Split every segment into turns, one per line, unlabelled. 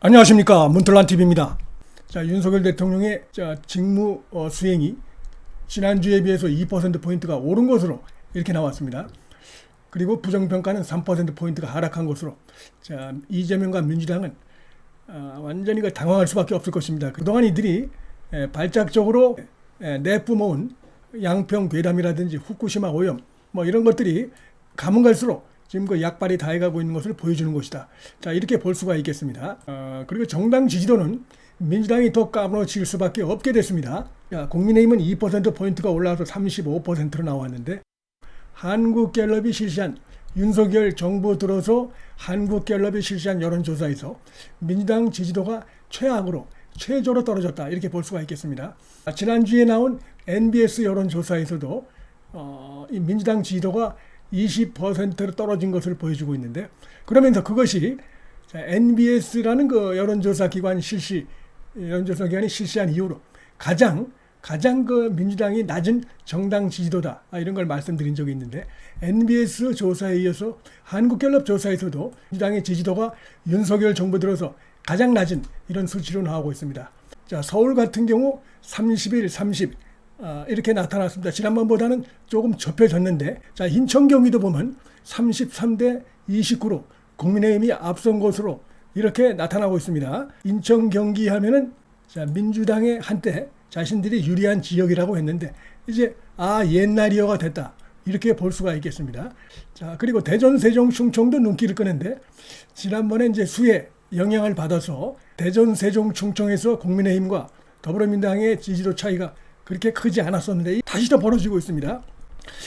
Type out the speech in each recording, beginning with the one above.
안녕하십니까, 문틀란TV입니다. 자, 윤석열 대통령의 직무 수행이 지난주에 비해서 2%포인트가 오른 것으로 이렇게 나왔습니다. 그리고 부정평가는 3%포인트가 하락한 것으로, 자, 이재명과 민주당은 완전히 당황할 수밖에 없을 것입니다. 그동안 이들이 발작적으로 내뿜어온 양평 괴담이라든지 후쿠시마 오염 뭐 이런 것들이 가면 갈수록 지금 그 약발이 다해가고 있는 것을 보여주는 것이다. 자, 이렇게 볼 수가 있겠습니다. 그리고 정당 지지도는 민주당이 더 까무러칠 수밖에 없게 됐습니다. 자, 국민의힘은 2%포인트가 올라와서 35%로 나왔는데, 한국갤럽이 실시한, 윤석열 정부 들어서 한국갤럽이 실시한 여론조사에서 민주당 지지도가 최저로 떨어졌다, 이렇게 볼 수가 있겠습니다. 지난주에 나온 NBS 여론조사에서도 이 민주당 지지도가 20%로 떨어진 것을 보여주고 있는데, 그러면서 그것이 NBS라는 그 여론조사 기관이 실시한 이후로 가장 그 민주당이 낮은 정당 지지도다, 이런 걸 말씀드린 적이 있는데, NBS 조사에 이어서 한국갤럽 조사에서도 민주당의 지지도가 윤석열 정부 들어서 가장 낮은 이런 수치로 나오고 있습니다. 자, 서울 같은 경우 31, 30 이렇게 나타났습니다. 지난번보다는 조금 좁혀졌는데, 자, 인천 경기도 보면 33대 29로 국민의힘이 앞선 것으로 이렇게 나타나고 있습니다. 인천 경기 하면은 민주당의 한때 자신들이 유리한 지역이라고 했는데, 이제 옛날이어가 됐다, 이렇게 볼 수가 있겠습니다. 자, 그리고 대전, 세종, 충청도 눈길을 끄는데, 지난번에 이제 수해 영향을 받아서 대전, 세종, 충청에서 국민의힘과 더불어민주당의 지지도 차이가 그렇게 크지 않았었는데 다시 더 벌어지고 있습니다.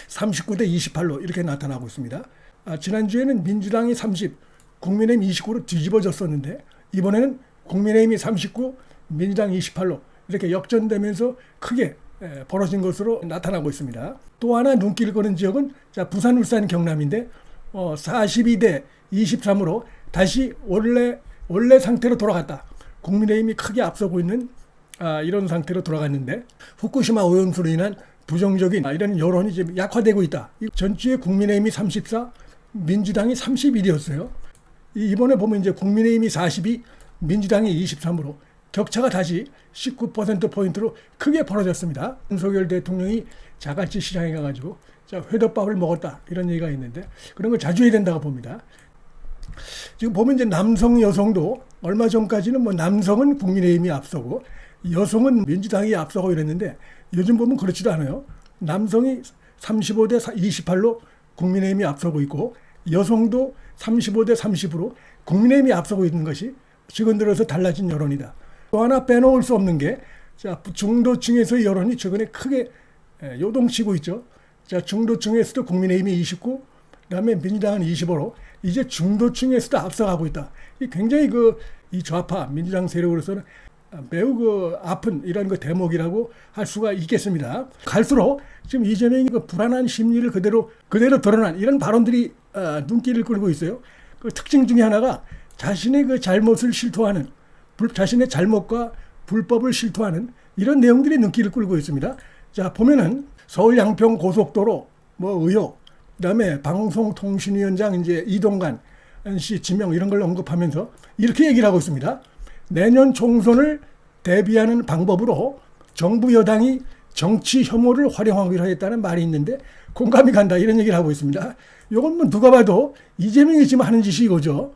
39대 28로 이렇게 나타나고 있습니다. 지난주에는 민주당이 30, 국민의힘 29로 뒤집어졌었는데, 이번에는 국민의힘이 39, 민주당 28로 이렇게 역전되면서 크게 벌어진 것으로 나타나고 있습니다. 또 하나 눈길을 끄는 지역은 부산, 울산, 경남인데 42대 23으로 다시 원래 상태로 돌아갔다. 국민의힘이 크게 앞서고 있는 이런 상태로 돌아갔는데, 후쿠시마 오염수로 인한 부정적인 이런 여론이 지금 약화되고 있다. 전주에 국민의힘이 34, 민주당이 31이었어요. 이번에 보면 이제 국민의힘이 42, 민주당이 23으로 격차가 다시 19%포인트로 크게 벌어졌습니다. 윤석열 대통령이 자갈치 시장에 가가지고 회덮밥을 먹었다, 이런 얘기가 있는데, 그런 걸 자주 해야 된다고 봅니다. 지금 보면 이제 남성, 여성도 얼마 전까지는 뭐 남성은 국민의힘이 앞서고 여성은 민주당이 앞서고 이랬는데, 요즘 보면 그렇지도 않아요. 남성이 35대 28로 국민의힘이 앞서고 있고, 여성도 35대 30으로 국민의힘이 앞서고 있는 것이 최근 들어서 달라진 여론이다. 또 하나 빼놓을 수 없는 게, 중도층에서의 여론이 최근에 크게 요동치고 있죠. 중도층에서도 국민의힘이 29, 그다음에 민주당은 25로 이제 중도층에서도 앞서가고 있다. 굉장히 이 좌파 민주당 세력으로서는 매우 아픈 이런 대목이라고 할 수가 있겠습니다. 갈수록 지금 이재명이 불안한 심리를 그대로 드러난 이런 발언들이 눈길을 끌고 있어요. 그 특징 중에 하나가 자신의 잘못을 실토하는, 자신의 잘못과 불법을 실토하는 이런 내용들이 눈길을 끌고 있습니다. 자, 보면은 서울 양평 고속도로 의혹, 그다음에 방송통신위원장 이제 이동관 씨 지명 이런 걸 언급하면서 이렇게 얘기를 하고 있습니다. 내년 총선을 대비하는 방법으로 정부 여당이 정치 혐오를 활용하기로 했다는 말이 있는데 공감이 간다, 이런 얘기를 하고 있습니다. 이건 뭐 누가 봐도 이재명이 지금 하는 짓이 이거죠.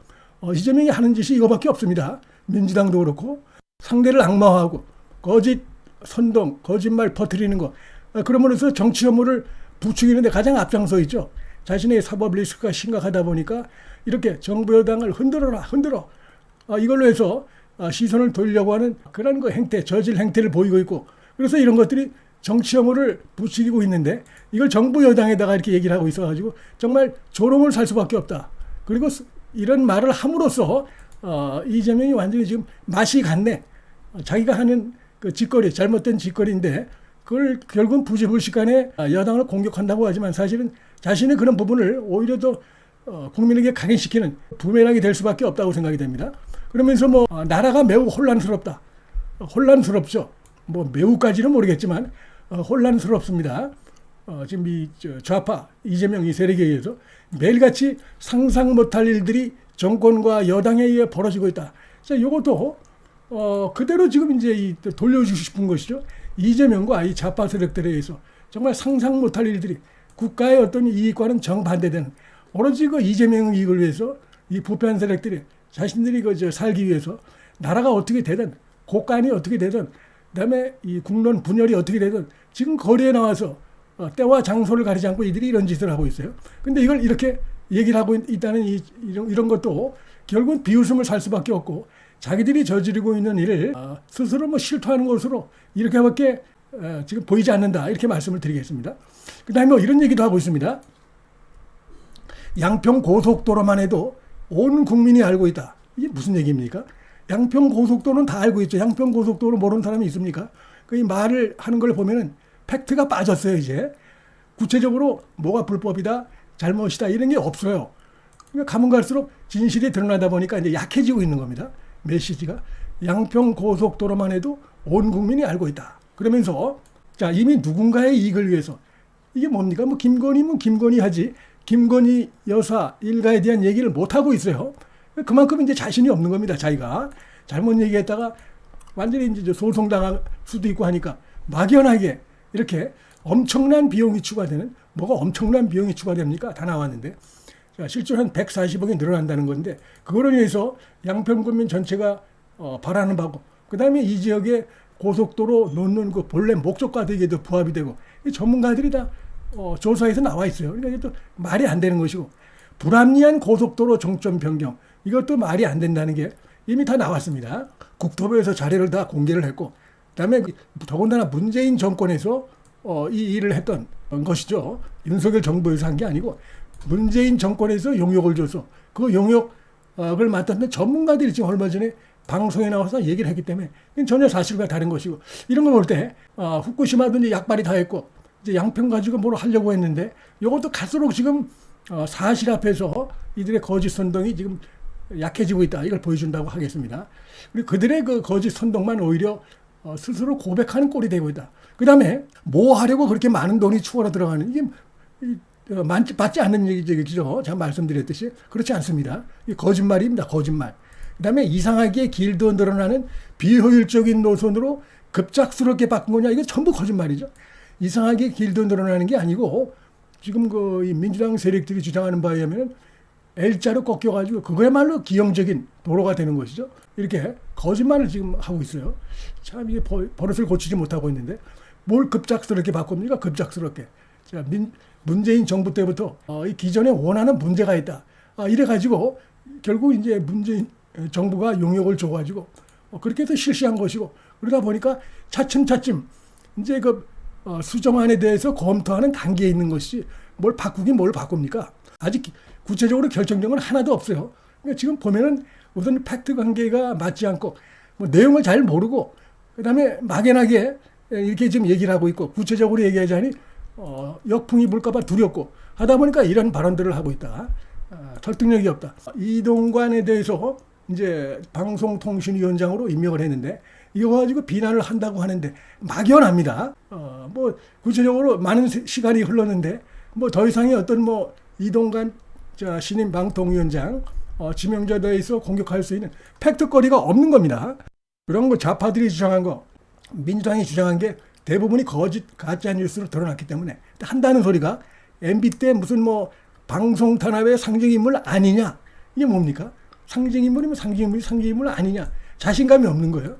이재명이 하는 짓이 이거밖에 없습니다. 민주당도 그렇고 상대를 악마화하고 거짓 선동, 거짓말 퍼뜨리는 거, 그러면서 정치 혐오를 부추기는 데 가장 앞장서 있죠. 자신의 사법 리스크가 심각하다 보니까 이렇게 정부 여당을 흔들어 이걸로 해서 시선을 돌리려고 하는 그런 행태, 저질 행태를 보이고 있고, 그래서 이런 것들이 정치 혐오를 부추기고 있는데, 이걸 정부 여당에다가 이렇게 얘기를 하고 있어가지고 정말 조롱을 살 수밖에 없다. 그리고 이런 말을 함으로써 이재명이 완전히 지금 맛이 갔네. 자기가 하는 짓거리, 잘못된 짓거리인데 그걸 결국은 부지불식간에 여당을 공격한다고 하지만, 사실은 자신의 그런 부분을 오히려 더 국민에게 각인시키는 부메랑이 될 수밖에 없다고 생각이 됩니다. 그러면서 나라가 매우 혼란스럽다. 혼란스럽죠. 매우까지는 모르겠지만 혼란스럽습니다. 지금 이 좌파 이재명 이 세력에 의해서 매일같이 상상 못할 일들이 정권과 여당에 의해 벌어지고 있다. 자, 이것도 그대로 지금 이제 돌려주고 싶은 것이죠. 이재명과 이 좌파 세력들에 의해서 정말 상상 못할 일들이 국가의 어떤 이익과는 정반대되는 오로지 그 이재명 이익을 위해서 이 부패한 세력들이 자신들이 살기 위해서 나라가 어떻게 되든 국간이 어떻게 되든 그다음에 이 국론 분열이 어떻게 되든 지금 거리에 나와서 때와 장소를 가리지 않고 이들이 이런 짓을 하고 있어요. 근데 이걸 이렇게 얘기를 하고 있다는 이런 것도 결국은 비웃음을 살 수밖에 없고 자기들이 저지르고 있는 일을 스스로 뭐 실토하는 것으로 이렇게밖에 지금 보이지 않는다. 이렇게 말씀을 드리겠습니다. 그 다음에 뭐 이런 얘기도 하고 있습니다. 양평 고속도로만 해도 온 국민이 알고 있다. 이게 무슨 얘기입니까? 양평 고속도로는 다 알고 있죠. 양평 고속도로 모르는 사람이 있습니까? 그 이 말을 하는 걸 보면은 팩트가 빠졌어요. 이제 구체적으로 뭐가 불법이다, 잘못이다 이런 게 없어요. 그러니까 가면 갈수록 진실이 드러나다 보니까 이제 약해지고 있는 겁니다. 메시지가 양평 고속도로만 해도 온 국민이 알고 있다. 그러면서 자 이미 누군가의 이익을 위해서 이게 뭡니까? 뭐 김건희면 김건희 하지 김건희 여사 일가에 대한 얘기를 못 하고 있어요. 그만큼 이제 자신이 없는 겁니다. 자기가 잘못 얘기했다가 완전히 이제 소송당할 수도 있고 하니까 막연하게 이렇게 엄청난 비용이 추가되는 뭐가 엄청난 비용이 추가됩니까? 다 나왔는데 자, 실제로 한 140억이 늘어난다는 건데 그거로 인해서 양평군민 전체가 바라는 바고 그 다음에 이 지역에 고속도로 놓는 그 본래 목적과 되게도 부합이 되고 이 전문가들이 다 조사에서 나와 있어요. 그러니까 이게 또 말이 안 되는 것이고 불합리한 고속도로 종점 변경 이것도 말이 안 된다는 게 이미 다 나왔습니다. 국토부에서 자료를 다 공개를 했고 그다음에 더군다나 문재인 정권에서 이 일을 했던 것이죠. 윤석열 정부에서 한 게 아니고 문재인 정권에서 용역을 줘서 그 용역을 맡았던 전문가들이 지금 얼마 전에 방송에 나와서 얘기를 했기 때문에 전혀 사실과 다른 것이고 이런 걸 볼 때 후쿠시마도 이제 약발이 다 했고 이제 양평 가지고 뭘 하려고 했는데 이것도 갈수록 지금 사실 앞에서 이들의 거짓 선동이 지금 약해지고 있다. 이걸 보여준다고 하겠습니다. 그리고 그들의 그 거짓 선동만 오히려 스스로 고백하는 꼴이 되고 있다. 그 다음에 뭐 하려고 그렇게 많은 돈이 추가로 들어가는 이게 맞지 않는 얘기죠. 제가 말씀드렸듯이 그렇지 않습니다. 이게 거짓말입니다. 거짓말. 그 다음에 이상하게 길도 늘어나는 비효율적인 노선으로 급작스럽게 바꾼 거냐 이거 전부 거짓말이죠. 이상하게 길도 늘어나는 게 아니고 지금 이 민주당 세력들이 주장하는 바에 의하면 L자로 꺾여가지고 그거야말로 기형적인 도로가 되는 것이죠. 이렇게 거짓말을 지금 하고 있어요. 참 이게 버릇을 고치지 못하고 있는데 뭘 급작스럽게 바꿉니까? 급작스럽게. 자, 문재인 정부 때부터 이 기존에 원하는 문제가 있다. 이래가지고 결국 이제 문재인 정부가 용역을 줘가지고 그렇게 해서 실시한 것이고 그러다 보니까 차츰차츰 이제 수정안에 대해서 검토하는 단계에 있는 것이 뭘 바꾸긴 뭘 바꿉니까? 아직 구체적으로 결정된 건 하나도 없어요. 그러니까 지금 보면은 우선 팩트 관계가 맞지 않고 뭐 내용을 잘 모르고 그다음에 막연하게 이렇게 지금 얘기를 하고 있고 구체적으로 얘기하자니 역풍이 불까봐 두렵고 하다 보니까 이런 발언들을 하고 있다. 설득력이 없다. 이동관에 대해서 이제 방송통신위원장으로 임명을 했는데 이거 가지고 비난을 한다고 하는데 막연합니다. 뭐 구체적으로 많은 시간이 흘렀는데 뭐 더 이상의 어떤 뭐 이동관 신임 방통위원장 지명자에 대해서 공격할 수 있는 팩트거리가 없는 겁니다. 그런 거 좌파들이 주장한 거 민주당이 주장한 게 대부분이 거짓 가짜 뉴스로 드러났기 때문에 한다는 소리가 MB 때 무슨 뭐 방송 탄압의 상징인물 아니냐 이게 뭡니까? 상징인물이면 상징인물 아니냐 자신감이 없는 거예요.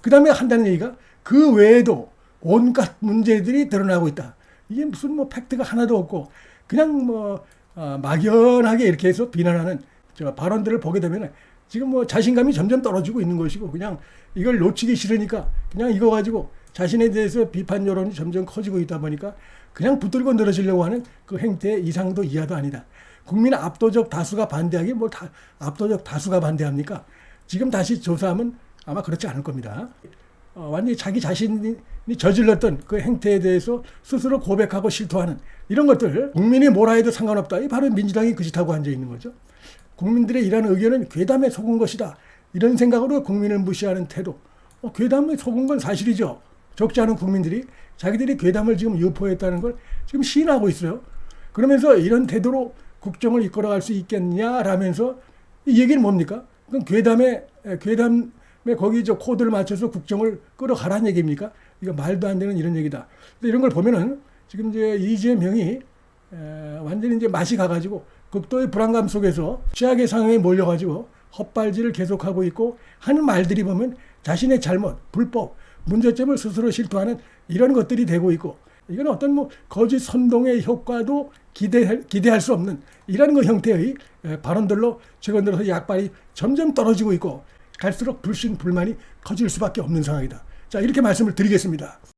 그 다음에 한다는 얘기가 그 외에도 온갖 문제들이 드러나고 있다. 이게 무슨 뭐 팩트가 하나도 없고 그냥 뭐 막연하게 이렇게 해서 비난하는 발언들을 보게 되면 지금 뭐 자신감이 점점 떨어지고 있는 것이고 그냥 이걸 놓치기 싫으니까 그냥 이거 가지고 자신에 대해서 비판 여론이 점점 커지고 있다 보니까 그냥 붙들고 늘어지려고 하는 그 행태의 이상도 이하도 아니다. 국민 압도적 다수가 반대하기 뭘 압도적 다수가 반대합니까? 지금 다시 조사하면 아마 그렇지 않을 겁니다. 완전히 자기 자신이 저질렀던 그 행태에 대해서 스스로 고백하고 실토하는 이런 것들 국민이 뭐라 해도 상관없다. 이 바로 민주당이 그 짓하고 앉아 있는 거죠. 국민들의 이러한 의견은 괴담에 속은 것이다. 이런 생각으로 국민을 무시하는 태도. 괴담에 속은 건 사실이죠. 적지 않은 국민들이 자기들이 괴담을 지금 유포했다는 걸 지금 시인하고 있어요. 그러면서 이런 태도로 국정을 이끌어갈 수 있겠냐라면서 이 얘기는 뭡니까? 그럼 괴담에 거기 저 코드를 맞춰서 국정을 끌어가라는 얘기입니까? 이거 말도 안 되는 이런 얘기다. 근데 이런 걸 보면은 지금 이제 이재명이 완전히 이제 맛이 가가지고 극도의 불안감 속에서 최악의 상황에 몰려가지고 헛발질을 계속하고 있고 하는 말들이 보면 자신의 잘못, 불법, 문제점을 스스로 실토하는 이런 것들이 되고 있고 이건 어떤 뭐 거짓 선동의 효과도 기대할 수 없는 이런 거 형태의 발언들로 최근 들어서 약발이 점점 떨어지고 있고 갈수록 불신, 불만이 커질 수밖에 없는 상황이다. 자, 이렇게 말씀을 드리겠습니다.